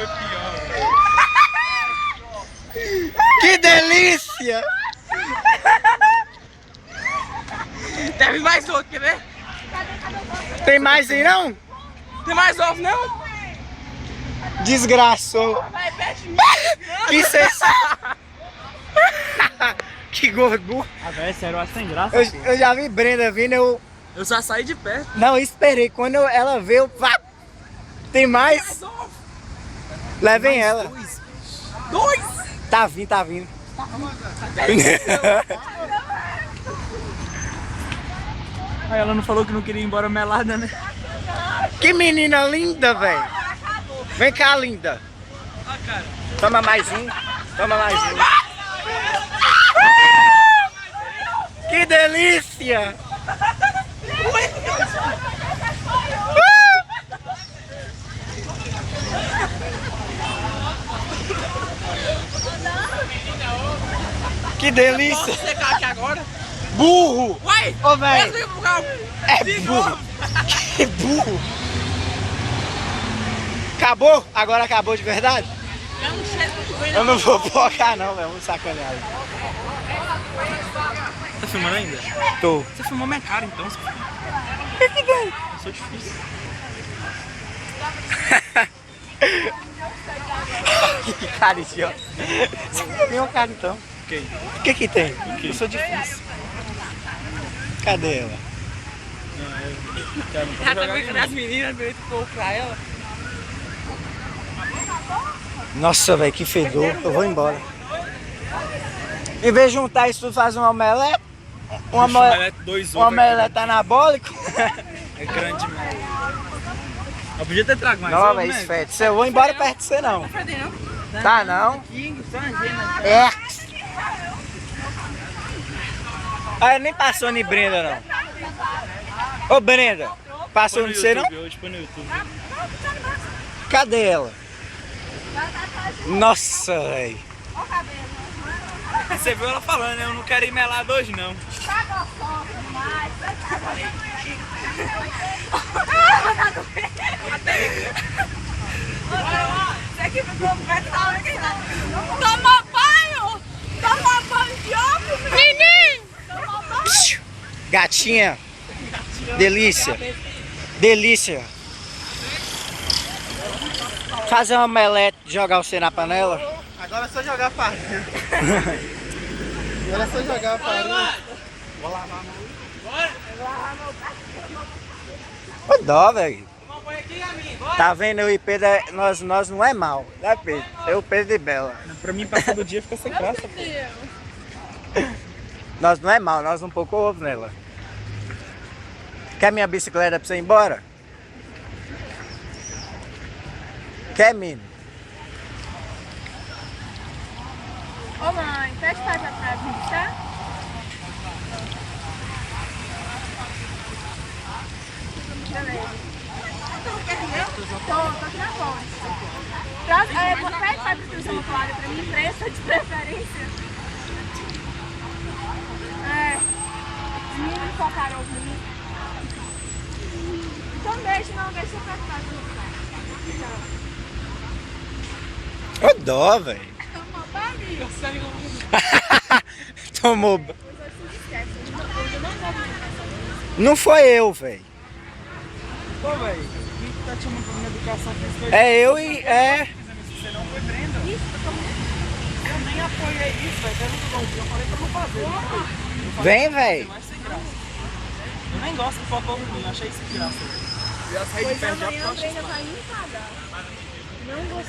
foi pior. Que delícia! Teve mais outro, quer ver? Tem mais aí não? Tem mais ovo, não? Desgraçou. Vai, pede mim. Que Que gordo burro. Ah, velho, sério, eu acho sem graça. Eu já vi Brenda vindo, eu Eu já saí de perto. não esperei. Quando ela veio, pá, tem mais? Levem ela. Dois? Tá vindo, tá vindo. Aí ela não falou que não queria ir embora melada, né? Que menina linda, velho. Vem cá, linda. Ah, cara. Toma mais um. Toma mais um. Que delícia! Que delícia! Posso secar aqui agora? Burro! Uai! Ô, velho! Desliga pro carro. É De burro! novo. Que burro! Acabou? Agora acabou de verdade? Eu não sei muito bem, Eu não vou focar não, velho. Vamos sacanear. Tá filmando ainda? Tô. Você filmou minha cara, então. O que tem? Eu sou difícil. Que cara idiota. Você comeu uma cara então. Ok. O que tem? Eu sou difícil. Cadê ela? Ela tá brincando das meninas, veio ficou pra ela. Nossa, velho, que fedor. Eu vou embora. Em vez de juntar isso tudo, faz uma omelete. Uma omelete, Dois uma omelete anabólico. É grande mesmo. Eu podia ter trago mais Não, ovo, velho, né? isso fede. Eu vou embora perto de você não. Tá não? King, Sangena. É. Ah, nem passou em Brenda não. Ô Brenda, passou em você não? Hoje põe no YouTube. Cadê ela? Nossa, velho. Você viu ela falando, né? Eu não quero ir melado hoje, não. Toma banho! Toma banho de ovo, menino! Toma banho! Gatinha. Delícia. Delícia. Fazer uma omelete, jogar você na panela. Agora é só jogar farinha. Agora é só jogar farinha. Vou lavar a mão. Ô dó, velho. Toma banho aqui, amigo. Bora. Tá vendo? Eu e Pedro, nós não é mal, né Pedro? Eu, o Pedro e Bela. Pra mim, passar do dia fica sem graça. Nós não é mal, nós não pouco ovo nela. Quer minha bicicleta pra você ir embora? Quer, menino? Ô mãe, fecha pra trás pra mim, tá? Beleza. Tô aqui na ponte. Pede pra distribuição uma toalha pra mim, presta de preferência. É. Os meninos focaram os meninos. Então deixa pra trás. Ô dó, velho. Toma banho. Tomou. Eu não vou Não foi eu, velho. Pô, velho. Quem tá te chamando pra minha educação física? É eu e. É. Você não foi Brenda. Eu nem apoiei isso, velho. Eu falei pra não fazer. Vem, velho. Mas sem graça. Eu nem gosto de focar no mim, achei isso sem graça. Eu já saí de Pois perto já amanhã a porque eu Brenda vai me pagar. Não gostei.